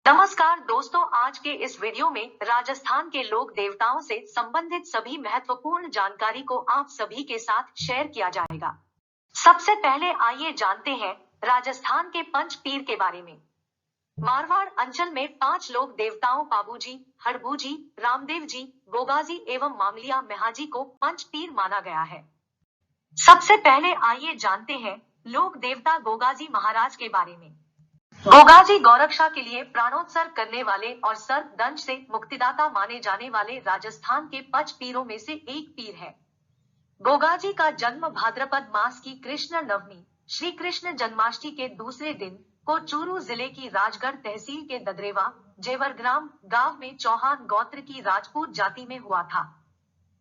नमस्कार दोस्तों, आज के इस वीडियो में राजस्थान के लोक देवताओं से संबंधित सभी महत्वपूर्ण जानकारी को आप सभी के साथ शेयर किया जाएगा। सबसे पहले आइए जानते हैं राजस्थान के पंच पीर के बारे में। मारवाड़ अंचल में 5 लोक देवताओं पाबूजी, हड़बूजी, रामदेव जी, गोगाजी एवं मामलिया मेहाजी को पंच पीर माना गया है। सबसे पहले आइए जानते हैं लोक देवता गोगाजी महाराज के बारे में। गोगाजी गौरक्षा के लिए प्राणोत्सर्ग करने वाले और सर्प दंश से मुक्तिदाता माने जाने वाले राजस्थान के पंच पीरों में से एक पीर है। गोगाजी का जन्म भाद्रपद मास की कृष्ण नवमी श्री कृष्ण जन्माष्टमी के दूसरे दिन को चूरू जिले की राजगढ़ तहसील के ददरेवा जेवरग्राम गांव में चौहान गोत्र की राजपूत जाति में हुआ था।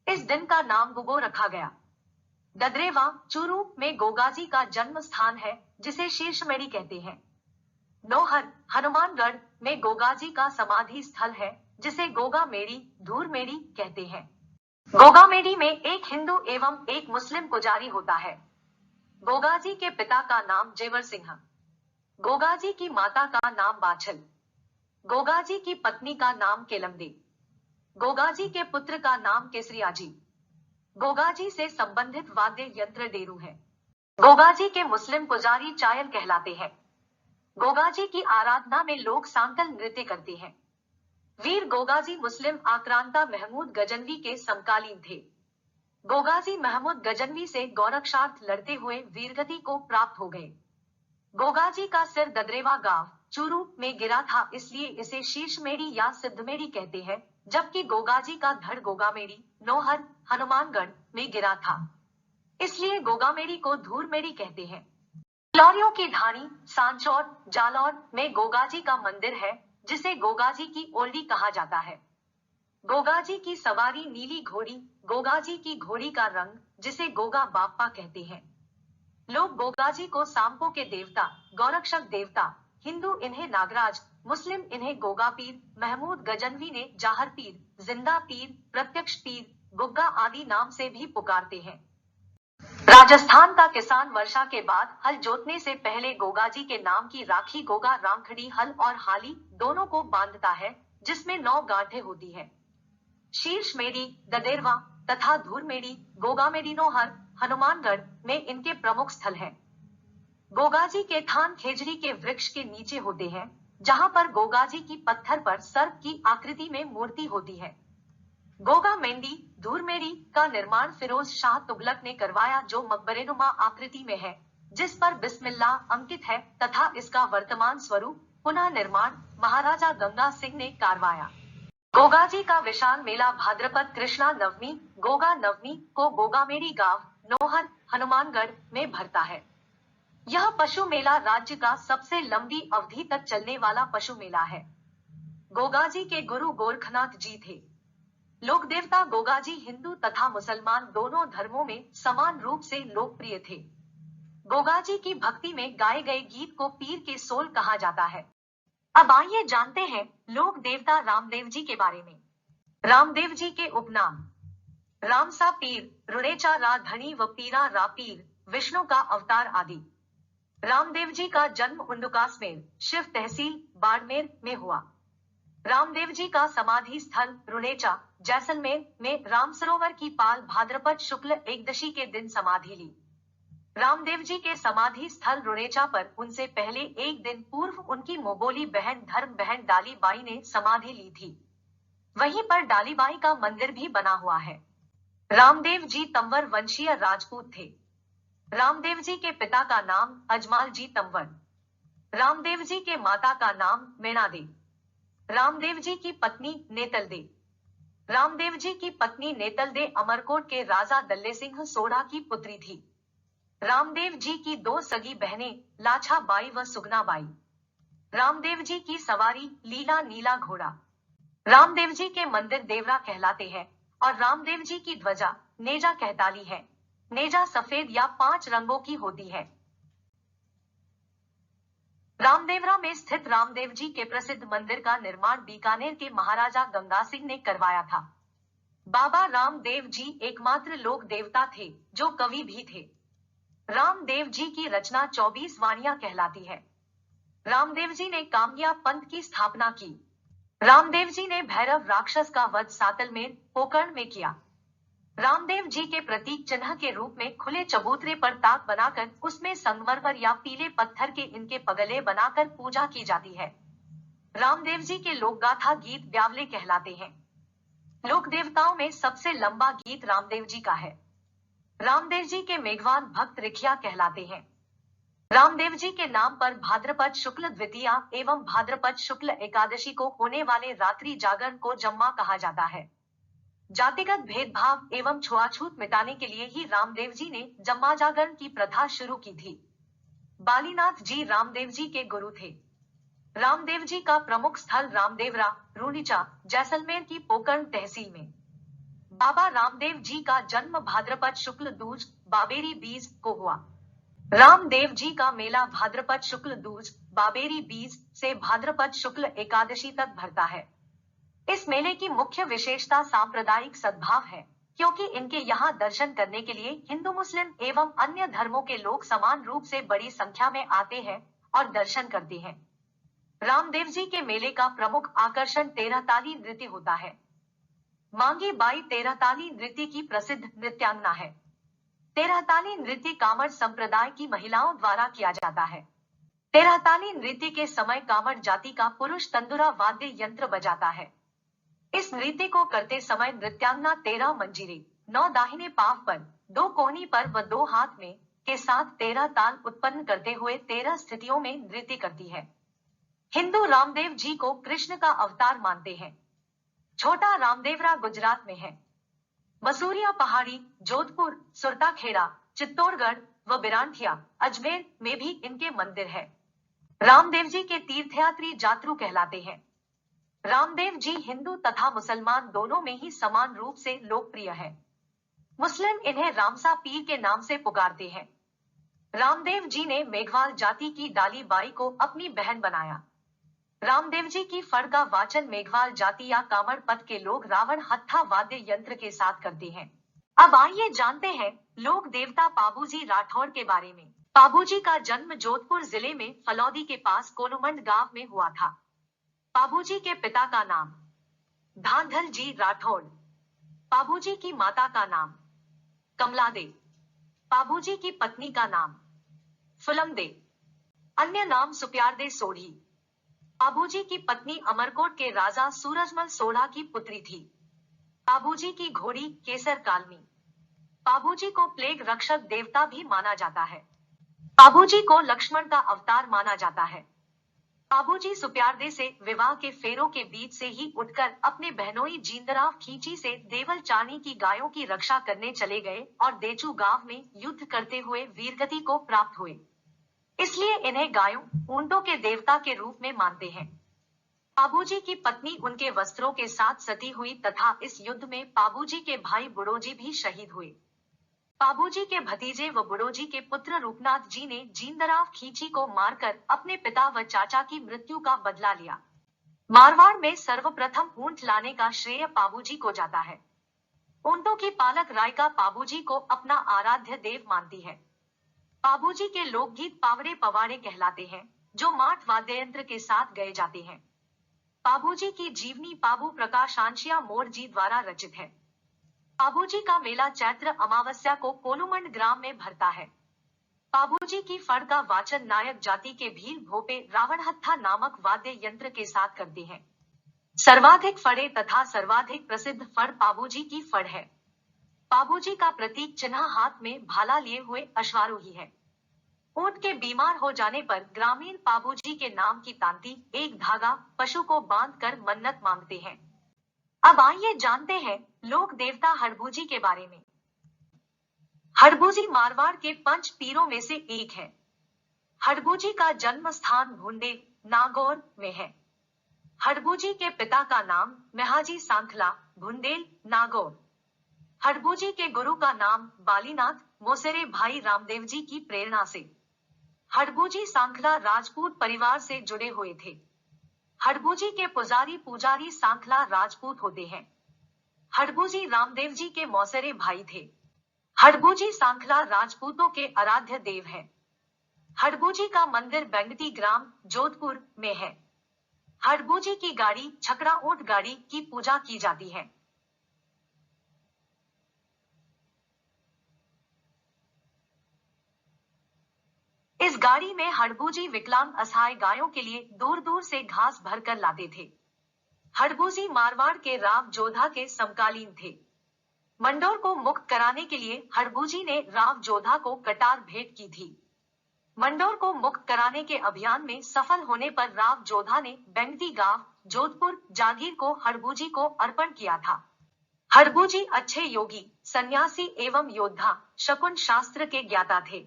इस दिन का नाम गुगो रखा गया। ददरेवा चूरू में गोगाजी का जन्म स्थान है, जिसे शीर्षमेड़ी कहते हैं। नौहर हनुमानगढ़ में गोगाजी का समाधि स्थल है, जिसे गोगा मेड़ी धूर मेड़ी कहते हैं। गोगा मेड़ी में एक हिंदू एवं एक मुस्लिम पुजारी होता है। गोगाजी के पिता का नाम जेवर सिंह, गोगाजी की माता का नाम बाछल, गोगाजी की पत्नी का नाम केलमदे, गोगाजी के पुत्र का नाम केसरियाजी। गोगाजी से संबंधित वाद्य यंत्र डेरू है। गोगाजी के मुस्लिम पुजारी चायल कहलाते हैं। गोगाजी की आराधना में लोग सांकल नृत्य करते हैं। वीर गोगाजी मुस्लिम आक्रांता महमूद गजनवी के समकालीन थे। गोगाजी महमूद गजनवी से गौरक्षार्थ लड़ते हुए वीरगति को प्राप्त हो गए। गोगाजी का सिर ददरेवा गांव चूरू में गिरा था, इसलिए इसे शीर्षमेड़ी या सिद्धमेड़ी कहते हैं, जबकि गोगाजी का धड़ गोगामेड़ी नौहर हनुमानगढ़ में गिरा था, इसलिए गोगामेड़ी को धूरमेड़ी कहते हैं। लौरियों की ढाणी सांचौर जालौर में गोगाजी का मंदिर है, जिसे गोगाजी की ओल्डी कहा जाता है। गोगाजी की सवारी नीली घोड़ी, गोगाजी की घोड़ी का रंग, जिसे गोगा बाप्पा कहते हैं। लोग गोगाजी को सांपों के देवता, गौरक्षक देवता, हिंदू इन्हें नागराज, मुस्लिम इन्हें गोगा पीर, महमूद गजनवी ने जाहर पीर, जिंदा पीर, प्रत्यक्ष पीर, गुग्गा आदि नाम से भी पुकारते हैं। राजस्थान का किसान वर्षा के बाद हल जोतने से पहले गोगाजी के नाम की राखी गोगा रामखड़ी हल और हाली दोनों को बांधता है, जिसमें 9 गांठें होती है। शीर्षमेड़ी ददेरवा तथा धूरमेड़ी गोगामेड़ी नौहर हनुमानगढ़ में इनके प्रमुख स्थल हैं। गोगाजी के थान खेजड़ी के वृक्ष के नीचे होते हैं, जहां पर गोगाजी की पत्थर पर सर्प की आकृति में मूर्ति होती है। गोगा मेंडी धूरमेड़ी का निर्माण फिरोज शाह तुगलक ने करवाया, जो मकबरेनुमा आकृति में है, जिस पर बिस्मिल्लाह अंकित है, तथा इसका वर्तमान स्वरूप पुनः निर्माण महाराजा गंगा सिंह ने करवाया। गोगाजी का विशाल मेला भाद्रपद कृष्णा नवमी गोगा नवमी को गोगामेड़ी गांव नौहर हनुमानगढ़ में भरता है। यह पशु मेला राज्य का सबसे लंबी अवधि तक चलने वाला पशु मेला है। गोगाजी के गुरु गोरखनाथ जी थे। लोक देवता गोगाजी हिंदू तथा मुसलमान दोनों धर्मों में समान रूप से लोकप्रिय थे। गोगाजी की भक्ति में गाए गए गीत को पीर के सोल कहा जाता है। अब आइए जानते हैं लोक देवता रामदेव जी के बारे में। रामदेव जी के उपनाम रामसा पीर, रुड़ेचा रा धनी व पीरा रा पीर, विष्णु का अवतार आदि। रामदेव जी का जन्म उंडुकासमेर शिव तहसील बाड़मेर में हुआ। रामदेव जी का समाधि स्थल रुड़ेचा जैसलमेर में रामसरोवर की पाल भाद्रपद शुक्ल एकदशी के दिन समाधि ली। रामदेव जी के समाधि स्थल रुड़ेचा पर उनसे पहले एक दिन पूर्व उनकी मोगोली बहन धर्म बहन डालीबाई ने समाधि ली थी। वहीं पर डालीबाई का मंदिर भी बना हुआ है। रामदेव जी तंवर वंशीय राजपूत थे। रामदेव जी के पिता का नाम अजमाल जी तंवर, रामदेव जी के माता का नाम मेणादे, रामदेव जी की पत्नी नेतलदे। रामदेव जी की पत्नी नेतलदे अमरकोट के राजा दल्ले सिंह सोढ़ा की पुत्री थी। रामदेव जी की 2 सगी बहनें लाछा बाई व सुगना बाई। रामदेव जी की सवारी लीला नीला घोड़ा। रामदेव जी के मंदिर देवरा कहलाते हैं और रामदेव जी की ध्वजा नेजा कहताली है। नेजा सफेद या 5 रंगों की होती है। रामदेवरा में स्थित रामदेव जी के प्रसिद्ध मंदिर का निर्माण बीकानेर के महाराजा गंगा सिंह ने करवाया था। बाबा रामदेव जी एकमात्र लोक देवता थे जो कवि भी थे। रामदेव जी की रचना 24 वाणियां कहलाती है। रामदेव जी ने कामया पंथ की स्थापना की। रामदेव जी ने भैरव राक्षस का वध सातलमेर पोकरण में किया। रामदेव जी के प्रतीक चिन्ह के रूप में खुले चबूतरे पर ताक बनाकर उसमें संगमरमर या पीले पत्थर के इनके पगले बनाकर पूजा की जाती है। रामदेव जी के लोकगाथा गीत ब्यावले कहलाते हैं। लोक देवताओं में सबसे लंबा गीत रामदेव जी का है। रामदेव जी के मेघवान भक्त रिखिया कहलाते हैं। रामदेव जी के नाम पर भाद्रपद शुक्ल द्वितीया एवं भाद्रपद शुक्ल एकादशी को होने वाले रात्रि जागरण को जम्मा कहा जाता है। जातिगत भेदभाव एवं छुआछूत मिटाने के लिए ही रामदेव जी ने जम्मा जागरण की प्रथा शुरू की थी। बालीनाथ जी रामदेव जी के गुरु थे। रामदेव जी का प्रमुख स्थल रामदेवरा रूणीचा जैसलमेर की पोकरण तहसील में। बाबा रामदेव जी का जन्म भाद्रपद शुक्ल दूज बाबेरी बीज को हुआ। रामदेव जी का मेला भाद्रपद शुक्ल दूज बाबेरी बीज से भाद्रपद शुक्ल एकादशी तक भरता है। इस मेले की मुख्य विशेषता सांप्रदायिक सद्भाव है, क्योंकि इनके यहाँ दर्शन करने के लिए हिंदू मुस्लिम एवं अन्य धर्मों के लोग समान रूप से बड़ी संख्या में आते हैं और दर्शन करते हैं। रामदेव जी के मेले का प्रमुख आकर्षण तेरहताली नृत्य होता है। मांगी बाई तेरहताली नृत्य की प्रसिद्ध नृत्यांगना है। तेरहताली नृत्य कामड़ संप्रदाय की महिलाओं द्वारा किया जाता है। तेरहताली नृत्य के समय कामड़ जाति का पुरुष तंदुरा वाद्य यंत्र बजाता है। इस नृत्य को करते समय नृत्यांगना 13 मंजीरे 9 दाहिने पांव पर 2 कोहनी पर व 2 हाथ में के साथ 13 ताल उत्पन्न करते हुए 13 स्थितियों में नृत्य करती है। हिंदू रामदेव जी को कृष्ण का अवतार मानते हैं। छोटा रामदेवरा गुजरात में है। मसूरिया पहाड़ी, जोधपुर, सुरताखेड़ा, चित्तौड़गढ़ व बिरांठिया, अजमेर में भी इनके मंदिर है। रामदेव जी के तीर्थयात्री जातरू कहलाते हैं। रामदेव जी हिंदू तथा मुसलमान दोनों में ही समान रूप से लोकप्रिय है। मुस्लिम इन्हें रामसा पीर के नाम से पुकारते हैं। रामदेव जी ने मेघवाल जाति की डाली बाई को अपनी बहन बनाया। रामदेव जी की फड़ का वाचन मेघवाल जाति या कामड़ पथ के लोग रावण हत्था वाद्य यंत्र के साथ करते हैं। अब आइए जानते हैं लोक देवता पाबूजी राठौड़ के बारे में। पाबूजी का जन्म जोधपुर जिले में फलौदी के पास कोलुमंड गांव में हुआ था। पाबूजी के पिता का नाम धांधल जी राठौड़। पाबूजी की माता का नाम कमला दे। पाबूजी की पत्नी का नाम फुलम दे, अन्य नाम सुप्यारदे सोढ़ी। पाबूजी की पत्नी अमरकोट के राजा सूरजमल सोढ़ा की पुत्री थी। पाबूजी की घोड़ी केसर कालमी। पाबूजी को प्लेग रक्षक देवता भी माना जाता है। पाबूजी को लक्ष्मण का अवतार माना जाता है। पाबूजी सुप्यारदे से विवाह के फेरों के बीच से ही उठकर अपने बहनोई जींदराव खींची से देवल चारणी की गायों की रक्षा करने चले गए और देचू गांव में युद्ध करते हुए वीरगति को प्राप्त हुए। इसलिए इन्हें गायों ऊंटों के देवता के रूप में मानते हैं। पाबूजी की पत्नी उनके वस्त्रों के साथ सती हुई तथा इस युद्ध में पाबूजी के भाई बुड़ोजी भी शहीद हुए। पाबूजी के भतीजे व बुड़ोजी के पुत्र रूपनाथ जी ने जींदराव खींची को मारकर अपने पिता व चाचा की मृत्यु का बदला लिया। मारवाड़ में सर्वप्रथम ऊंट लाने का श्रेय पाबूजी को जाता है। ऊंटों की पालक रायका पाबूजी को अपना आराध्य देव मानती है। पाबूजी के लोकगीत पावड़े पवाड़े कहलाते हैं, जो माठ वाद्ययंत्र के साथ गाए जाते हैं। पाबूजी की जीवनी पाबू प्रकाशांशिया मोर जी द्वारा रचित है। पाबूजी का मेला चैत्र अमावस्या को कोलुमंड ग्राम में भरता है। पाबूजी की फड़ का वाचन नायक जाति के भील भोपे रावणहत्था नामक वाद्य यंत्र के साथ करते हैं। सर्वाधिक फड़े तथा सर्वाधिक प्रसिद्ध फड़ पाबूजी की फड़ है। पाबूजी का प्रतीक चिन्ह हाथ में भाला लिए हुए अश्वारोही है। ऊंट के बीमार हो जाने पर ग्रामीण पाबूजी के नाम की तांती एक धागा पशु को बांधकर मन्नत मांगते हैं। अब आइए जानते हैं लोक देवता हड़बूजी के बारे में। हड़बूजी मारवाड़ के पंच पीरों में से एक है। हड़बूजी का जन्म स्थान भुंडे नागौर में है। हड़बूजी के पिता का नाम मेहाजी सांखला भुंडेल नागौर। हड़बूजी के गुरु का नाम बालीनाथ मोसेरे भाई रामदेव जी की प्रेरणा से। हड़बूजी सांखला राजपूत परिवार से जुड़े हुए थे। हड़बूजी के पुजारी सांखला राजपूत होते हैं। हड़बूजी रामदेव जी के मौसेरे भाई थे। हड़बूजी सांखला राजपूतों के आराध्य देव हैं। हड़बूजी का मंदिर बेंगती ग्राम जोधपुर में है। हड़बूजी की गाड़ी छकड़ा ऊंट गाड़ी की पूजा की जाती है। इस गाड़ी में हड़बूजी विकलांग असहाय गायों के लिए दूर दूर से घास भरकर लाते थे। हड़बूजी मारवाड़ के राव जोधा के समकालीन थे। मंडोर को मुक्त कराने के लिए हड़बूजी ने राव जोधा को कटार भेंट की थी। मंडोर को मुक्त कराने के अभियान में सफल होने पर राव जोधा ने बेंगती गांव जोधपुर जागीर को हड़बूजी को अर्पण किया था। हड़बूजी अच्छे योगी, सन्यासी एवं योद्धा, शकुन शास्त्र के ज्ञाता थे।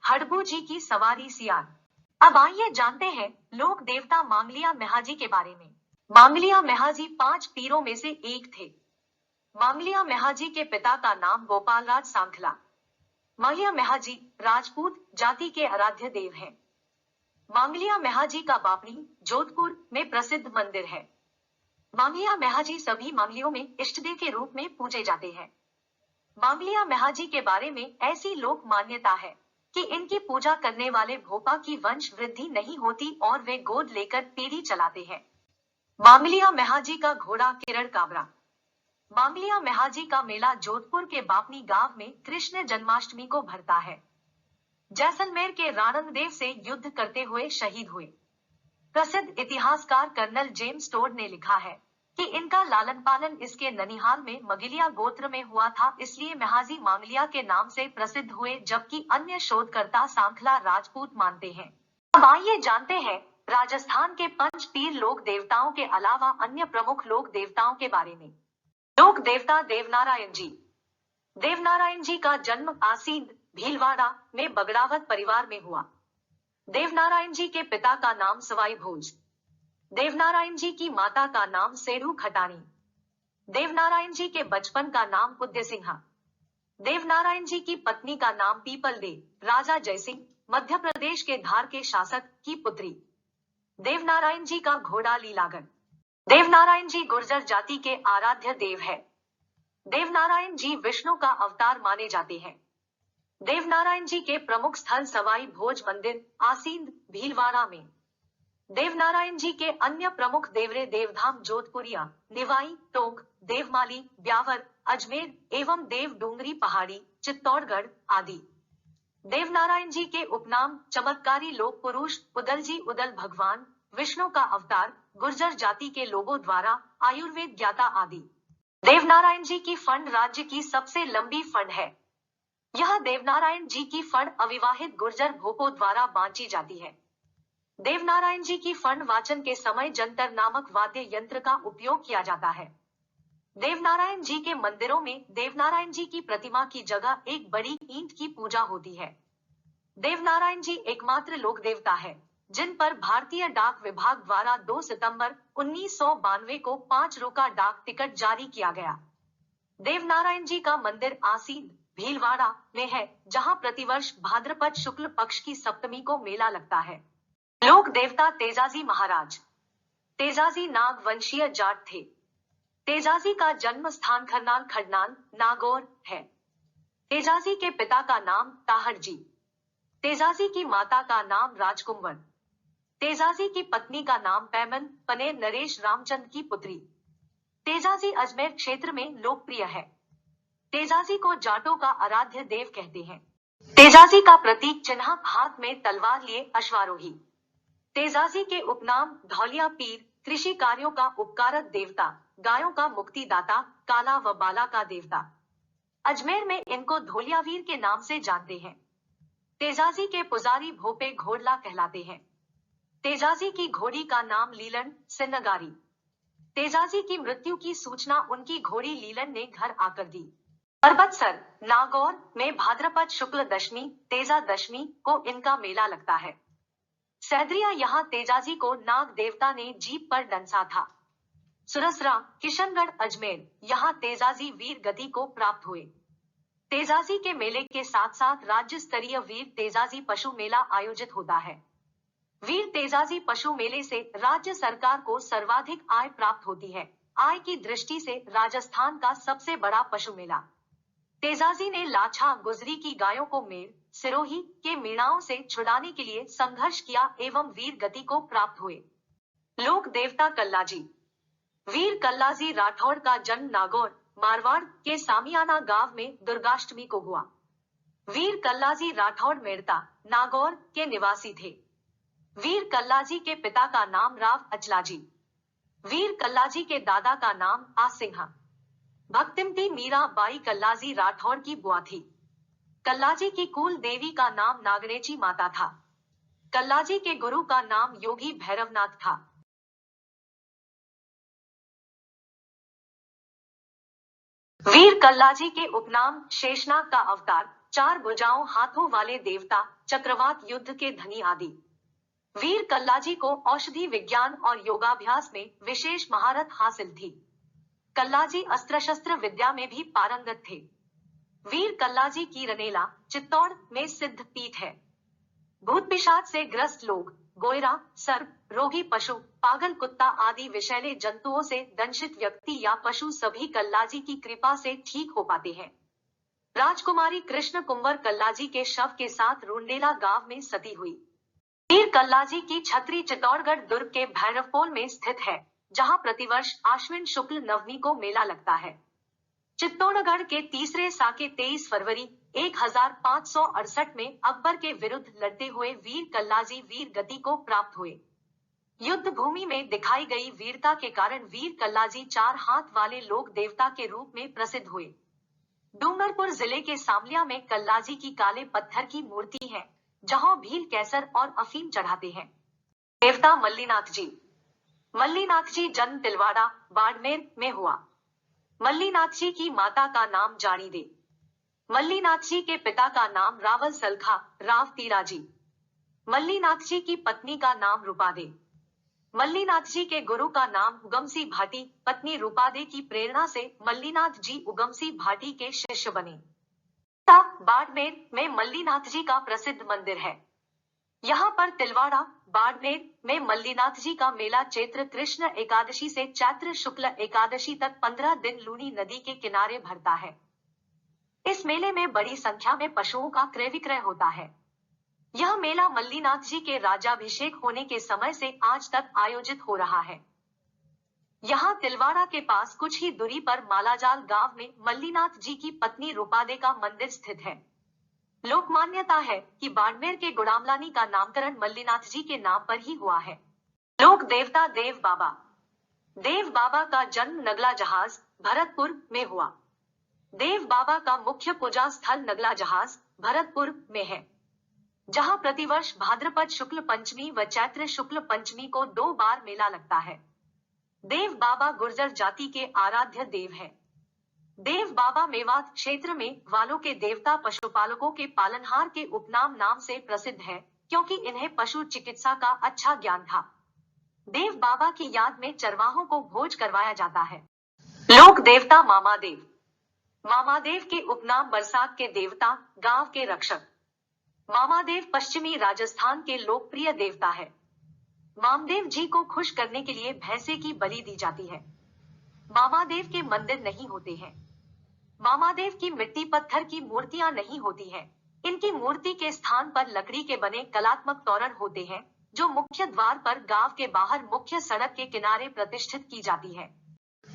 हड़बूजी की सवारी सियार। अब आइए जानते हैं लोक देवता मांगलिया मेहाजी के बारे में। मांगलिया मेहाजी 5 पीरों में से एक थे। मांगलिया मेहाजी के पिता का नाम गोपालराज सांखला। मांगलिया मेहाजी राजपूत जाति के आराध्य देव हैं। मांगलिया मेहाजी का बापनी जोधपुर में प्रसिद्ध मंदिर है। मांगलिया मेहाजी सभी मांगलियों में इष्टदेव के रूप में पूजे जाते हैं। मांगलिया मेहाजी के बारे में ऐसी लोक मान्यता है कि इनकी पूजा करने वाले भोपा की वंश वृद्धि नहीं होती और वे गोद लेकर पीढ़ी चलाते हैं। मांगलिया मेहाजी का घोड़ा किरण काबरा। मांगलिया मेहाजी का मेला जोधपुर के बापनी गांव में कृष्ण जन्माष्टमी को भरता है। जैसलमेर के राणंगदेव से युद्ध करते हुए शहीद हुए। प्रसिद्ध इतिहासकार कर्नल जेम्स टोड ने लिखा है कि इनका लालन पालन इसके ननिहाल में मगिलिया गोत्र में हुआ था, इसलिए मेहाजी मांगलिया के नाम से प्रसिद्ध हुए, जबकि अन्य शोधकर्ता सांखला राजपूत मानते हैं। अब आइए जानते हैं राजस्थान के पंच पीर लोक देवताओं के अलावा अन्य प्रमुख लोक देवताओं के बारे में। लोक देवता देवनारायण जी। देवनारायण जी का जन्म आसींद भीलवाड़ा में बगड़ावत परिवार में हुआ। देवनारायण जी के पिता का नाम सवाई भोज। देवनारायण जी की माता का नाम सेरू खटानी। देवनारायण जी के बचपन का नाम उदय सिंहा। देवनारायण जी की पत्नी का नाम पीपल दे, राजा जयसिंह मध्य प्रदेश के धार के शासक की पुत्री। देवनारायण जी का घोड़ा लीलागन। देवनारायण जी गुर्जर जाति के आराध्य देव है। देवनारायण जी विष्णु का अवतार माने जाते हैं। देवनारायण जी के प्रमुख स्थल सवाई भोज मंदिर आसींद भीलवाड़ा में। देवनारायण जी के अन्य प्रमुख देवरे देवधाम जोधपुरिया, निवाई, टोंक, देवमाली, ब्यावर, अजमेर एवं देव डूंगरी पहाड़ी, चित्तौड़गढ़ आदि। देवनारायण जी के उपनाम चमत्कारी लोक पुरुष, उदलजी उदल भगवान, विष्णु का अवतार, गुर्जर जाति के लोगों द्वारा आयुर्वेद ज्ञाता आदि। देवनारायण जी की फंड राज्य की सबसे लंबी फंड है। यह देवनारायण जी की फंड अविवाहित गुर्जर भोपों द्वारा बांची जाती है। देवनारायण जी की फंड वाचन के समय जंतर नामक वाद्य यंत्र का उपयोग किया जाता है। देवनारायण जी के मंदिरों में देवनारायण जी की प्रतिमा की जगह एक बड़ी ईंट की पूजा होती है। देवनारायण जी एकमात्र लोक देवता है जिन पर भारतीय डाक विभाग द्वारा 2 सितंबर 1992 को 5 रुपये डाक टिकट जारी किया गया। देवनारायण जी का मंदिर आसींद भीलवाड़ा में है, जहां प्रतिवर्ष भाद्रपद शुक्ल पक्ष की सप्तमी को मेला लगता है। लोक देवता तेजाजी महाराज। तेजाजी नाग वंशीय जाट थे। तेजाजी का जन्म स्थान खरनाल खडनाल नागौर है। तेजाजी के पिता का नाम ताहर जी। तेजाजी की माता का नाम राजकुंवर। तेजाजी की पत्नी का नाम पैमन पने नरेश रामचंद की पुत्री। तेजाजी अजमेर क्षेत्र में लोकप्रिय है। तेजाजी को जाटों का आराध्य देव कहते हैं। तेजाजी का प्रतीक चिन्ह हाथ में तलवार लिए अश्वारोही। तेजाजी के उपनाम धौलिया पीर, कृषि कार्यों का उपकारक देवता, गायों का मुक्तिदाता, काला व बाला का देवता। अजमेर में इनको धोलियावीर के नाम से जानते हैं। तेजाजी के पुजारी भोपे घोड़ला कहलाते हैं। तेजाजी की घोड़ी का नाम लीलन सिन्नगारी। तेजाजी की मृत्यु की सूचना उनकी घोड़ी लीलन ने घर आकर दी। परबतसर नागौर में भाद्रपद शुक्ल दशमी तेजा दशमी को इनका मेला लगता है। सैदरिया यहाँ तेजाजी को नाग देवता ने जीप पर डंसा था। सुरसरा किशनगढ़ अजमेर यहाँ तेजाजी वीर गति को प्राप्त हुए। तेजाजी के मेले के साथ साथ राज्य स्तरीय वीर तेजाजी पशु मेला आयोजित होता है। वीर तेजाजी पशु मेले से राज्य सरकार को सर्वाधिक आय प्राप्त होती है। आय की दृष्टि से राजस्थान का सबसे बड़ा पशु मेला। तेजाजी ने लाछा गुजरी की गायों को मेड़, सिरोही के मीणाओं से छुड़ाने के लिए संघर्ष किया एवं वीर गति को प्राप्त हुए। लोक देवता कल्लाजी। वीर कल्लाजी राठौड़ का जन्म नागौर, मारवाड़ के सामियाना गांव में दुर्गाष्टमी को हुआ। वीर कल्लाजी राठौड़ मेड़ता, नागौर के निवासी थे। वीर कल्लाजी के पिता का नाम राव अचलाजी। वीर कल्लाजी के दादा का नाम आसिंहा। भक्तिमती मीरा बाई कल्लाजी राठौड़ की बुआ थी। कल्लाजी की कुल देवी का नाम नागणेची माता था। कल्लाजी के गुरु का नाम योगी भैरवनाथ था। वीर कल्लाजी के उपनाम शेषनाग का अवतार, चार भुजाओं हाथों वाले देवता, चक्रवात युद्ध के धनी आदि। वीर कल्लाजी को औषधि विज्ञान और योगाभ्यास में विशेष महारत हासिल थी। कल्लाजी अस्त्र शस्त्र विद्या में भी पारंगत थे। वीर कल्लाजी की रनेला, चित्तौड़ में सिद्ध पीठ है। भूत पिशाच से ग्रस्त लोग, गोयरा, सर्प, रोगी पशु, पागल कुत्ता आदि विषैले जंतुओं से दंशित व्यक्ति या पशु सभी कल्लाजी की कृपा से ठीक हो पाते हैं। राजकुमारी कृष्ण कुंवर कल्लाजी के शव के साथ रुंडेला गांव में सती हुई। वीर कल्लाजी की छतरी चित्तौड़गढ़ दुर्ग के भैरवपोल में स्थित है, जहां प्रतिवर्ष आश्विन शुक्ल नवमी को मेला लगता है। चित्तौड़गढ़ के तीसरे साके 23 फरवरी 1568 में अकबर के विरुद्ध लड़ते हुए वीर कल्लाजी वीर गति को प्राप्त हुए। युद्ध भूमि में दिखाई गई वीरता के कारण वीर कल्लाजी चार हाथ वाले लोक देवता के रूप में प्रसिद्ध हुए। डूंगरपुर जिले के सामलिया में कल्लाजी की काले पत्थर की मूर्ति है, जहां भील कैसर और अफीम चढ़ाते हैं। देवता मल्लीनाथ जी। मल्लीनाथ जी जन्म तिलवाड़ा, बाड़मेर में हुआ। मल्लीनाथ जी की माता का नाम जानी दे। मल्लीनाथ जी के पिता का नाम रावल सलखा, राव तीराजी। मल्लीनाथ जी की पत्नी का नाम रूपादे। मल्लीनाथ जी के गुरु का नाम उगमसी भाटी, पत्नी रूपादे की प्रेरणा से मल्लीनाथ जी उगमसी भाटी के शिष्य बने। बाड़मेर में मल्लीनाथ जी का प्रसिद्ध मंदिर है। यहाँ पर तिलवाड़ा, बाड़मेर में मल्लीनाथ जी का मेला चैत्र कृष्ण एकादशी से चैत्र शुक्ल एकादशी तक 15 दिन लूनी नदी के किनारे भरता है। इस मेले में बड़ी संख्या में पशुओं का क्रय विक्रय होता है। यह मेला मल्लीनाथ जी के राज्याभिषेक होने के समय से आज तक आयोजित हो रहा है। यहाँ तिलवाड़ा के पास कुछ ही दूरी पर मालाजाल गांव में मल्लीनाथ जी की पत्नी रूपादे का मंदिर स्थित है। लोक मान्यता है कि बाड़मेर के गुड़ामलानी का नामकरण मल्लीनाथ जी के नाम पर ही हुआ है। लोक देवता देव बाबा। देव बाबा का जन्म नगला जहाज, भरतपुर में हुआ। देव बाबा का मुख्य पूजा स्थल नगला जहाज, भरतपुर में है, जहां प्रतिवर्ष भाद्रपद शुक्ल पंचमी व चैत्र शुक्ल पंचमी को 2 बार मेला लगता है। देव बाबा गुर्जर जाति के आराध्य देव है। देव बाबा मेवात क्षेत्र में वालों के देवता पशुपालकों के पालनहार के उपनाम नाम से प्रसिद्ध है, क्योंकि इन्हें पशु चिकित्सा का अच्छा ज्ञान था। देव बाबा की याद में चरवाहों को भोज करवाया जाता है। लोक देवता मामादेव। मामादेव के उपनाम बरसात के देवता, गांव के रक्षक। मामादेव पश्चिमी राजस्थान के लोकप्रिय देवता है। मामदेव जी को खुश करने के लिए भैंसे की बलि दी जाती है। मामादेव के मंदिर नहीं होते हैं। मामादेव की मिट्टी पत्थर की मूर्तियां नहीं होती हैं। इनकी मूर्ति के स्थान पर लकड़ी के बने कलात्मक तोरण होते हैं, जो मुख्य द्वार पर गांव के बाहर मुख्य सड़क के किनारे प्रतिष्ठित की जाती है।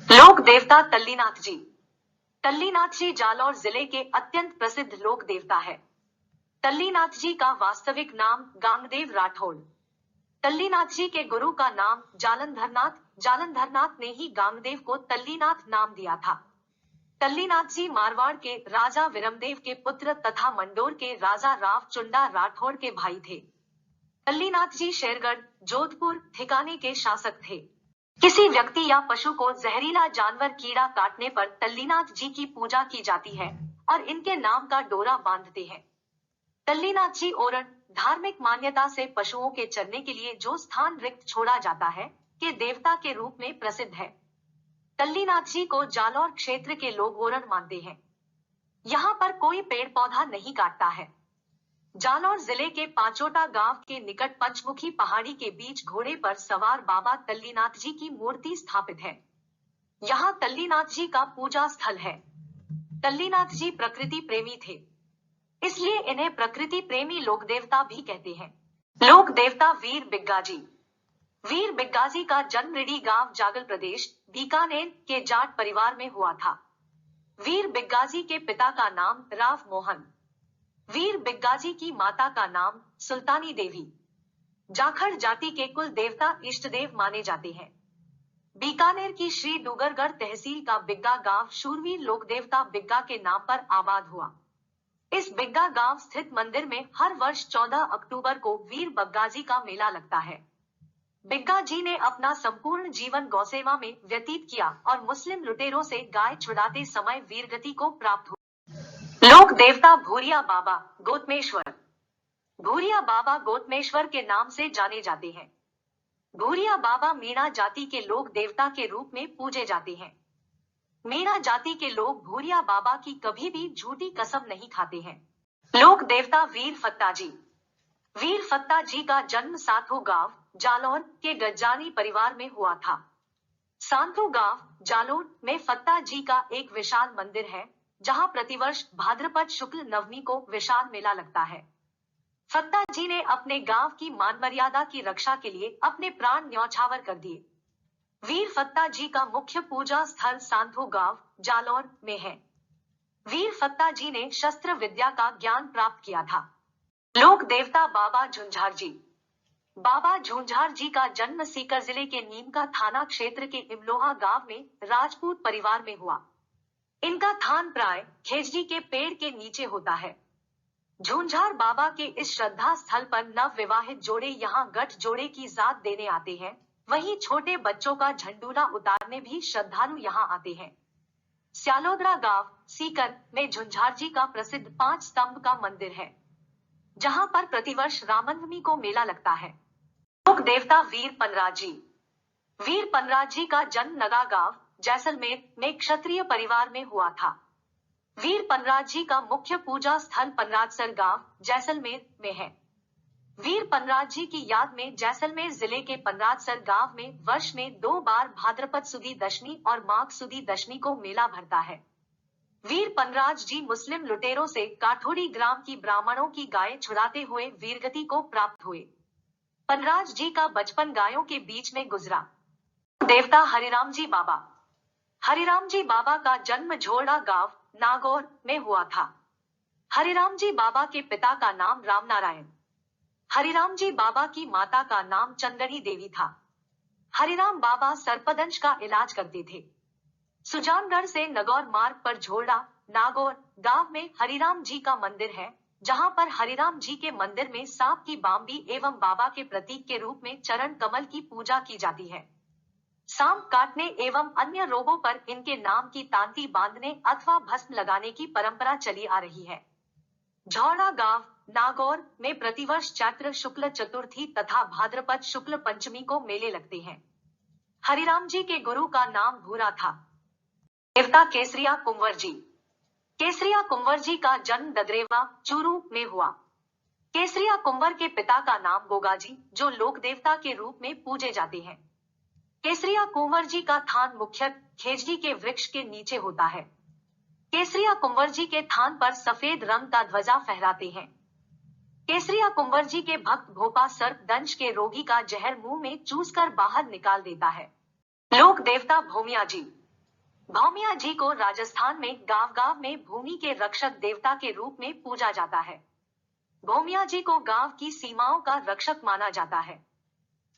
लोक देवता तल्लीनाथ जी। तल्लीनाथ जी जालौर जिले के अत्यंत प्रसिद्ध लोक देवता है। तल्लीनाथ जी का वास्तविक नाम गांगदेव राठौड़। तल्लीनाथ जी के गुरु का नाम जालंधरनाथ, जालंधरनाथ ने ही गांगदेव को तल्लीनाथ नाम दिया था। तल्लीनाथ जी मारवाड़ के राजा विरमदेव के पुत्र तथा मंडोर के राजा राव चुंडा राठौड़ के भाई थे। तल्लीनाथ जी शेरगढ़, जोधपुर ठिकाने के शासक थे। किसी व्यक्ति या पशु को जहरीला जानवर कीड़ा काटने पर तल्लीनाथ जी की पूजा की जाती है और इनके नाम का डोरा बांधते हैं। तल्लीनाथ जी ओरण, धार्मिक मान्यता से पशुओं के चरने के लिए जो स्थान रिक्त छोड़ा जाता है, के देवता के रूप में प्रसिद्ध है। तल्लीनाथ जी को जालौर क्षेत्र के लोग ओरण मानते हैं। यहाँ पर कोई पेड़ पौधा नहीं काटता है। जालौर जिले के पांचोटा गांव के निकट पंचमुखी पहाड़ी के बीच घोड़े पर सवार बाबा तल्लीनाथ जी की मूर्ति स्थापित है। यहाँ तल्लीनाथ जी का पूजा स्थल है। तल्लीनाथ जी प्रकृति प्रेमी थे। इसलिए इन्हें प्रकृति प्रेमी लोक देवता भी कहते हैं। लोक देवता वीर बिग्गाजी। वीर बिग्गाजी का जन्म रिडी गांव जागल प्रदेश बीकानेर के जाट परिवार में हुआ था। वीर बिग्गाजी के पिता का नाम राव मोहन, वीर बिग्गाजी की माता का नाम सुल्तानी देवी। जाखड़ जाति के कुल देवता इष्ट देव माने जाते हैं। बीकानेर की श्री डूगरगढ़ तहसील का बिग्गा गांव शूरवीर लोक देवता बिग्गा के नाम पर आबाद हुआ। इस बिग्गा गांव स्थित मंदिर में हर वर्ष 14 अक्टूबर को वीर बग्गाजी का मेला लगता है। बिग्गा जी ने अपना संपूर्ण जीवन गौसेवा में व्यतीत किया और मुस्लिम लुटेरों से गाय छुड़ाते समय वीरगति को प्राप्त हुआ। लोक देवता भूरिया बाबा गोतमेश्वर। भूरिया बाबा गोतमेश्वर के नाम से जाने जाते हैं। भूरिया बाबा मीणा जाति के लोक देवता के रूप में पूजे जाते हैं। मीणा जाति के लोग भूरिया बाबा की कभी भी झूठी कसम नहीं खाते हैं। लोक देवता वीर फत्ता जी। वीर फत्ता जी का जन्म सांथो गांव जालौर के गज्जानी परिवार में हुआ था। सांथो गांव जालौर में फत्ता जी का एक विशाल मंदिर है, जहां प्रतिवर्ष भाद्रपद शुक्ल नवमी को विशाल मेला लगता है। फत्ता जी ने अपने गांव की मान मर्यादा की रक्षा के लिए अपने प्राण न्यौछावर कर दिए। वीर फत्ता जी का मुख्य पूजा स्थल सांथो गांव जालौर में है। वीर फत्ता जी ने शस्त्र विद्या का ज्ञान प्राप्त किया था। लोक देवता बाबा झुंझार जी। बाबा झुंझार जी का जन्म सीकर जिले के नीमका थाना क्षेत्र के इमलोहा गांव में राजपूत परिवार में हुआ। इनका थान प्राय खेजड़ी के पेड़ के नीचे होता है। झुंझार बाबा के इस श्रद्धा स्थल पर नव विवाहित जोड़े यहाँ गठ जोड़े की जात देने आते हैं। वहीं छोटे बच्चों का झंडूरा उतारने भी श्रद्धालु यहाँ आते हैं। स्यालोदरा गांव सीकर में झुंझार जी का प्रसिद्ध 5 स्तंभ का मंदिर है, जहां पर प्रतिवर्ष रामनवमी को मेला लगता है। लोक देवता वीर पनराज जी। वीर पनराज जी का जन्म नगा गांव जैसलमेर में क्षत्रिय परिवार में हुआ था। वीर पनराज जी का मुख्य पूजा स्थल पनराजसर गांव जैसलमेर में है। वीर पनराज जी की याद में जैसलमेर जिले के पनराजसर गांव में वर्ष में 2 बार भाद्रपद सुदी दशमी और माघ सुदी दशमी को मेला भरता है। वीर पनराज जी मुस्लिम लुटेरों से काठोड़ी ग्राम की ब्राह्मणों की गायें छुड़ाते हुए वीरगति को प्राप्त हुए। पनराज जी का बचपन गायों के बीच में गुजरा। देवता हरिराम जी बाबा। हरिराम जी बाबा का जन्म झोड़ा गांव नागौर में हुआ था। हरिराम जी बाबा के पिता का नाम रामनारायण, हरिराम जी बाबा की माता का नाम चंदनी देवी था। हरिराम बाबा सर्पदंश का इलाज करते थे। सुजानगढ़ से नगौर मार्ग पर झोड़ा नागौर गांव में हरिराम जी का मंदिर है, जहां पर हरिराम जी के मंदिर में सांप की बाम्बी एवं बाबा के प्रतीक के रूप में चरण कमल की पूजा की जाती है। सांप काटने एवं अन्य रोगों पर इनके नाम की तांती बांधने अथवा भस्म लगाने की परंपरा चली आ रही है। झौड़ा गांव नागौर में प्रतिवर्ष चैत्र शुक्ल चतुर्थी तथा भाद्रपद शुक्ल पंचमी को मेले लगते हैं। हरिराम जी के गुरु का नाम भूरा था। देवता केसरिया कुंवर जी। केसरिया कुंवर जी का जन्म ददरेवा चूरू में हुआ। केसरिया कुंवर के पिता का नाम गोगा जी, जो लोक देवता के रूप में पूजे जाते हैं। केसरिया कुंवर जी का थान मुख्य खेजड़ी के वृक्ष के नीचे होता है। केसरिया कुंवर जी के थान पर सफेद रंग का ध्वजा फहराते हैं। केसरिया कुंवर जी के भक्त भोपा सर्प दंश के रोगी का जहर मुंह में चूसकर बाहर निकाल देता है। लोक देवता भौमिया जी। भौमिया जी को राजस्थान में गांव गांव में भूमि के रक्षक देवता के रूप में पूजा जाता है। भौमिया जी को गांव की सीमाओं का रक्षक माना जाता है।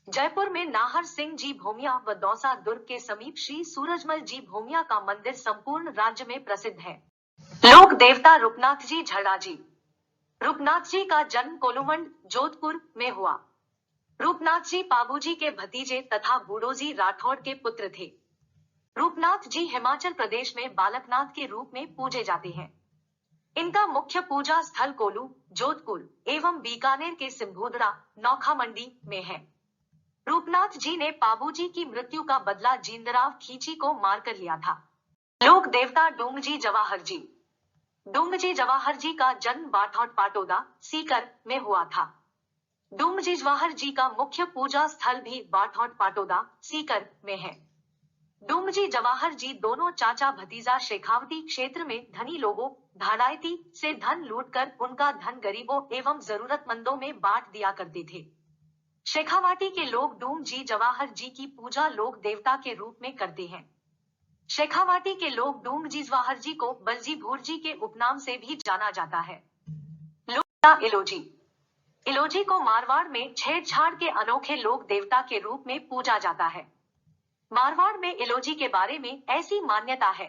जयपुर में नाहर सिंह जी भौमिया व दौसा दुर्ग के समीप श्री सूरजमल जी भौमिया का मंदिर संपूर्ण राज्य में प्रसिद्ध है। लोक देवता रूपनाथ जी झड़ा जी। रूपनाथ जी का जन्म कोलुमंड जोधपुर में हुआ। रूपनाथ जी पाबूजी के भतीजे तथा बूढ़ोजी राठौड़ के पुत्र थे। रूपनाथ जी हिमाचल प्रदेश में बालकनाथ के रूप में पूजे जाते हैं। इनका मुख्य पूजा स्थल कोलू, जोधपुर एवं बीकानेर के सिंभोदड़ा, नौखा मंडी में है। रूपनाथ जी ने पाबूजी की मृत्यु का बदला जींदराव खींची को मारकर लिया था। लोक देवता डूंगजी जवाहर जी। डूंगजी जवाहर जी का जन्म बाठौट पाटोदा सीकर में हुआ था। डूंगजी जवाहर जी का मुख्य पूजा स्थल भी बाठौट पाटोदा सीकर में है। डूंगजी जवाहर जी दोनों चाचा भतीजा शेखावटी क्षेत्र में धनी लोगों धाड़ायती से धन लूटकर उनका धन गरीबों एवं जरूरतमंदों में बांट दिया करते थे। शेखावाटी के लोग डूंग जी जवाहर जी की पूजा लोक देवता के रूप में करते हैं। शेखावाटी के लोग डूंग जी जवाहर जी को बलजी भूर जी के उपनाम से भी जाना जाता है। लोक इलोजी इलोजी को मारवाड़ में छेड़छाड़ के अनोखे लोक देवता के रूप में पूजा जाता है। मारवाड़ में इलोजी के बारे में ऐसी मान्यता है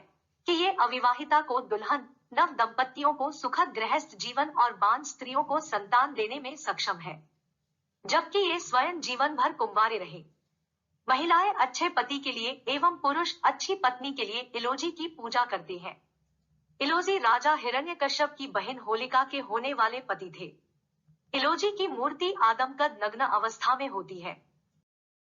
कि ये अविवाहिता को दुल्हन, नव दंपतियों को सुखद गृहस्थ जीवन और बांझ स्त्रियों को संतान देने में सक्षम है, जबकि ये स्वयं जीवन भर कुंवारे रहे। महिलाएं अच्छे पति के लिए एवं पुरुष अच्छी पत्नी के लिए इलोजी की पूजा करते हैं। इलोजी राजा हिरण्यकश्यप की बहन होलिका के होने वाले पति थे। इलोजी की मूर्ति आदमकद नग्न अवस्था में होती है।